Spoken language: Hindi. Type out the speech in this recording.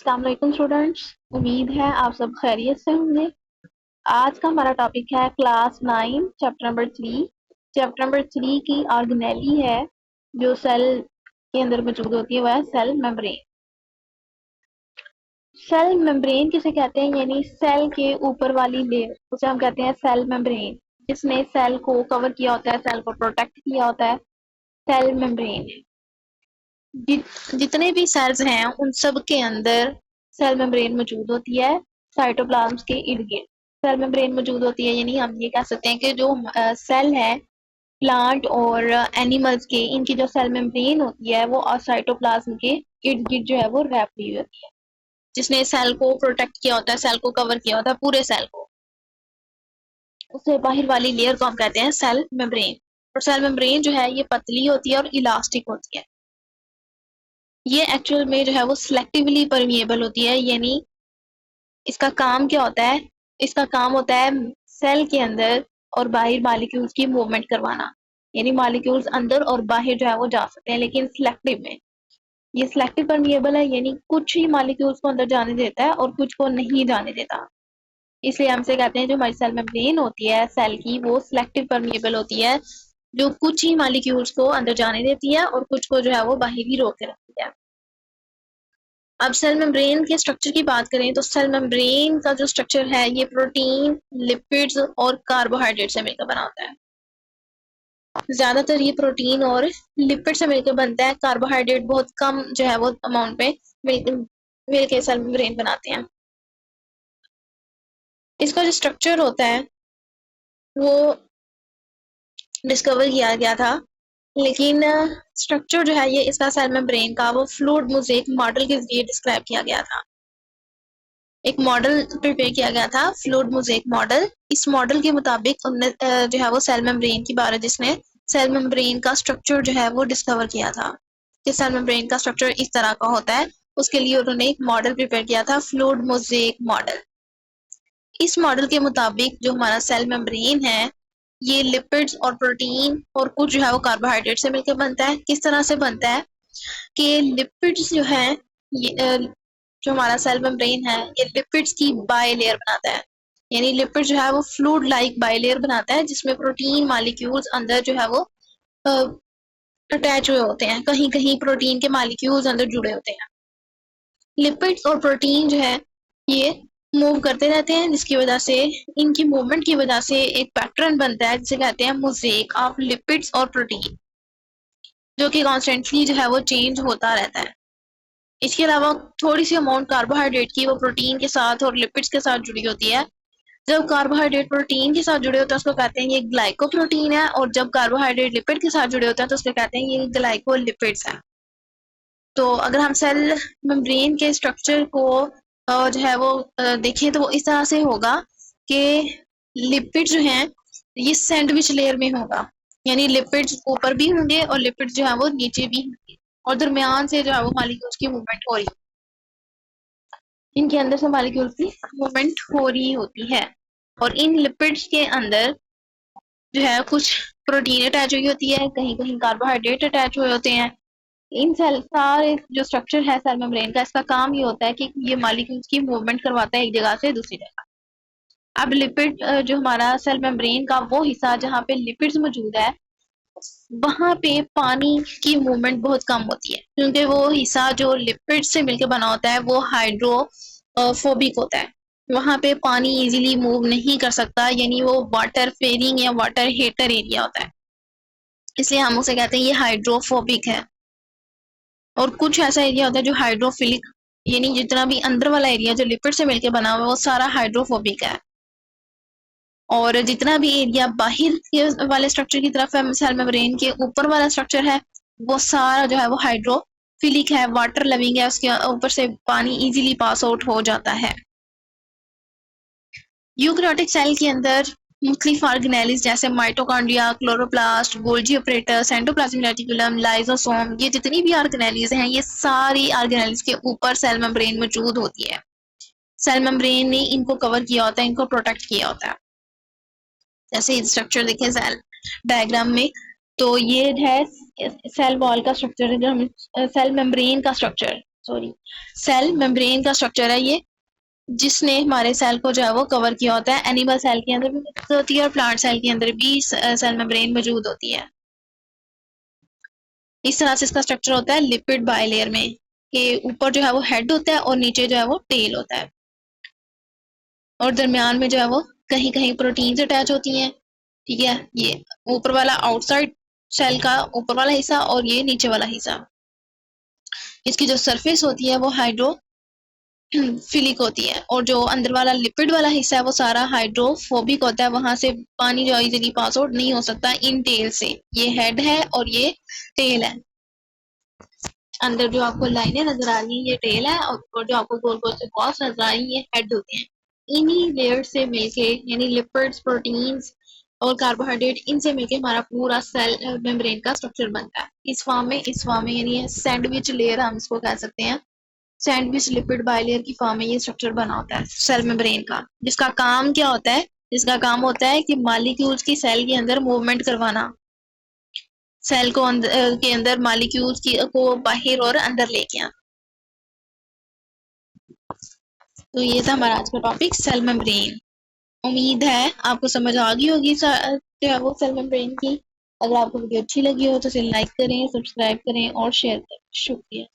अस्सलाम वालेकुम स्टूडेंट्स। उम्मीद है आप सब खैरियत से होंगे। आज का हमारा टॉपिक है class 9 chapter number 3। Chapter number 3 की ऑर्गेनेली है जो सेल के अंदर मौजूद होती है, वह है सेल मेम्ब्रेन। सेल मेम्ब्रेन किसे कहते हैं, यानी सेल के ऊपर वाली लेयर उसे हम कहते हैं सेल मेम्ब्रेन, जिसने सेल को कवर किया होता है, सेल को प्रोटेक्ट किया होता है, सेल मेम्ब्रेन। जितने भी सेल्स हैं उन सब के अंदर सेल मेम्ब्रेन मौजूद होती है, साइटोप्लाज्म के इर्द गिर्द सेल मेम्ब्रेन मौजूद होती है। यानी हम ये कह सकते हैं कि जो सेल है प्लांट और एनिमल्स के, इनकी जो सेल मेम्ब्रेन होती है वो साइटोप्लाज्म के इर्द गिर्द जो है वो रैप हुई होती है, जिसने सेल को प्रोटेक्ट किया होता है, सेल को कवर किया होता है, पूरे सेल को। उससे बाहर वाली लेयर को हम कहते हैं सेल मेम्ब्रेन। और सेल मेम्ब्रेन जो है ये पतली होती है और इलास्टिक होती है। ये एक्चुअल में जो है वो सिलेक्टिवली परमिएबल होती है, यानी इसका काम क्या होता है, इसका काम होता है सेल के अंदर और बाहर मॉलिक्यूल्स की मूवमेंट करवाना। यानी मॉलिक्यूल्स अंदर और बाहर जो है वो जा सकते हैं, लेकिन सिलेक्टिव में। ये सिलेक्टिव परमिएबल है, यानी कुछ ही मॉलिक्यूल्स को अंदर जाने देता है और कुछ को नहीं जाने देता। इसलिए हमसे कहते हैं जो हमारी सेल मेम्ब्रेन होती है सेल की, वो सिलेक्टिव परमिएबल होती है, जो कुछ ही मॉलिक्यूल्स को अंदर जाने देती है और कुछ को जो है वो बाहर ही रोक के रखती है। अब सेल मेम्ब्रेन के स्ट्रक्चर की बात करें तो सेल मेम्ब्रेन का जो स्ट्रक्चर है ये प्रोटीन, लिपिड्स और कार्बोहाइड्रेट से मिलकर बना होता है। ज्यादातर ये प्रोटीन और लिपिड से मिलकर बनता है, कार्बोहाइड्रेट बहुत कम जो है वो अमाउंट पे मिलकर सेल मेम्ब्रेन बनाते हैं। इसका जो स्ट्रक्चर होता है वो डिस्कवर किया गया था, लेकिन स्ट्रक्चर जो है ये इसका सेल मेम्ब्रेन का वो फ्लूइड मोज़ेक मॉडल के जरिए डिस्क्राइब किया गया था। एक मॉडल प्रिपेयर किया गया था, फ्लूइड मोज़ेक मॉडल। इस मॉडल के मुताबिक जो है वो सेल मेम्ब्रेन की बारे जिसने सेल मेम्ब्रेन का स्ट्रक्चर जो है वो डिस्कवर किया था कि सेल मेम्ब्रेन का स्ट्रक्चर इस तरह का होता है। उसके लिए उन्होंने एक मॉडल प्रिपेयर किया था, फ्लूइड मोज़ेक मॉडल। इस मॉडल के मुताबिक जो हमारा सेल मेम्ब्रेन है ये लिपिड्स और प्रोटीन और कुछ जो है वो कार्बोहाइड्रेट से मिलकर बनता है। किस तरह से बनता है कि लिपिड्स जो है ये जो हमारा सेल मेम्ब्रेन है ये लिपिड्स की बाय लेयर बनाता है। यानी लिपिड जो है वो फ्लूइड लाइक बाय लेयर बनाता है, जिसमें प्रोटीन मॉलिक्यूल्स अंदर जो है वो अटैच हुए होते हैं, कहीं कहीं प्रोटीन के मॉलिक्यूल्स अंदर जुड़े होते हैं। लिपिड्स और प्रोटीन जो है ये मूव करते रहते हैं, जिसकी वजह से इनकी मूवमेंट की वजह से एक पैटर्न बनता है जिसे कहते हैं मोज़ेक ऑफ लिपिड्स और प्रोटीन, जो कि कॉन्स्टेंटली जो है वो चेंज होता रहता है। इसके अलावा थोड़ी सी अमाउंट कार्बोहाइड्रेट की वो प्रोटीन के साथ और लिपिड्स के साथ जुड़ी होती है। जब कार्बोहाइड्रेट प्रोटीन के साथ जुड़े होते हैं उसको कहते हैं ये ग्लाइकोप्रोटीन है, और जब कार्बोहाइड्रेट लिपिड के साथ जुड़े होते हैं तो उसको कहते हैं ये ग्लाइकोलिपिड्स है। तो अगर हम सेल मेम्ब्रेन के स्ट्रक्चर को जो है वो देखें तो वो इस तरह से होगा कि लिपिड जो हैं ये सैंडविच लेयर में होगा, यानी लिपिड्स ऊपर भी होंगे और लिपिड्स जो है वो नीचे भी होंगे, और दरमियान से जो है वो मॉलिक्यूल्स की मूवमेंट हो रही, इनके अंदर से मॉलिक्यूल्स की मूवमेंट हो रही होती है। और इन लिपिड्स के अंदर जो है कुछ प्रोटीन अटैच हुई होती है, कहीं कहीं कार्बोहाइड्रेट अटैच हुए होते हैं। इन सेल सारे जो स्ट्रक्चर है सेल मेम्ब्रेन का, इसका काम ये होता है कि ये मॉलिक्यूल्स की मूवमेंट करवाता है एक जगह से दूसरी जगह। अब लिपिड जो हमारा सेल मेम्ब्रेन का वो हिस्सा जहाँ पे लिपिड्स मौजूद है वहां पे पानी की मूवमेंट बहुत कम होती है, क्योंकि वो हिस्सा जो लिपिड से मिलकर बना होता है वो हाइड्रोफोबिक होता है। वहां पे पानी इजीली मूव नहीं कर सकता, यानी वो वाटर फेरिंग या वाटर हेटर एरिया होता है, इसलिए हम उसे कहते हैं ये हाइड्रोफोबिक है। और कुछ ऐसा एरिया होता है जो हाइड्रोफिलिक, यानी जितना भी अंदर वाला एरिया जो लिपिड से मिलकर बना हुआ है वो सारा हाइड्रोफोबिक है। और जितना भी एरिया बाहर वाले स्ट्रक्चर की तरफ है, सेल मेम्ब्रेन के ऊपर वाला स्ट्रक्चर है, वो सारा जो है वो हाइड्रोफिलिक है, वाटर लविंग है, उसके ऊपर से पानी इजीली पास आउट हो जाता है। यूकैरियोटिक सेल के अंदर मुख्तलिफ ऑर्गेनेल्स जैसे mitochondria, chloroplast, Golgi operator, endoplasmic reticulum, lysosome, ये जितनी भी ऑर्गेनेल्स हैं ये सारी ऑर्गेनेल्स के ऊपर सेल मेम्ब्रेन मौजूद होती है। सेल मेम्ब्रेन ने इनको कवर किया होता है, इनको प्रोटेक्ट किया होता है। जैसे स्ट्रक्चर देखें सेल डायग्राम में, तो ये है सेल वॉल का स्ट्रक्चर, जो हम सेल मेम्ब्रेन का स्ट्रक्चर, सॉरी, सेल मेम्ब्रेन का स्ट्रक्चर है ये, जिसने हमारे सेल को जो है वो कवर किया होता है। एनिमल सेल के अंदर भी मौजूद होती है और प्लांट सेल के अंदर भी सेल मेम्ब्रेन मौजूद होती है। इस तरह से इसका स्ट्रक्चर होता है लिपिड बाइलेयर में, कि ऊपर जो है वो हेड होता है और नीचे जो है वो टेल होता है, और दरमियान में जो है वो कहीं कहीं प्रोटीन्स अटैच होती हैं। ठीक है, ये ऊपर वाला आउटसाइड सेल का ऊपर वाला हिस्सा और ये नीचे वाला हिस्सा। इसकी जो सरफेस होती है वो हाइड्रोफिलिक होती है, और जो अंदर वाला लिपिड वाला हिस्सा है वो सारा हाइड्रोफोबिक होता है, वहां से पानी जो इजीली पास आउट नहीं हो सकता इन टेल से। ये हेड है और ये टेल है। अंदर जो आपको लाइनें नजर आ रही हैं ये टेल है, और जो आपको गोल गोल से बॉल्स नजर आ रही हैं ये हेड होते हैं। इन्हीं लेयर से मिलके, यानी लिपिड्स, प्रोटीन्स और कार्बोहाइड्रेट, इनसे मिलके हमारा पूरा सेल मेम्ब्रेन का स्ट्रक्चर बनता है। इस फॉर्म में यानी सैंडविच लेयर हम इसको कह सकते हैं। सैंडविच लिपिड बाइलेयर की फॉर्म में ये स्ट्रक्चर बना होता है सेल मेम्ब्रेन का, जिसका काम क्या होता है? जिसका काम होता है कि मॉलिक्यूल्स की सेल के अंदर मूवमेंट करवाना, सेल को के अंदर मॉलिक्यूल्स की को बाहर और अंदर लेके आना। तो ये था हमारा आज का टॉपिक, सेल मेम्ब्रेन। उम्मीद है आपको समझ आ गई होगी जो है वो सेल मेम्ब्रेन की। अगर आपको वीडियो अच्छी लगी हो तो इसे लाइक करें, सब्सक्राइब करें और शेयर करें। शुक्रिया।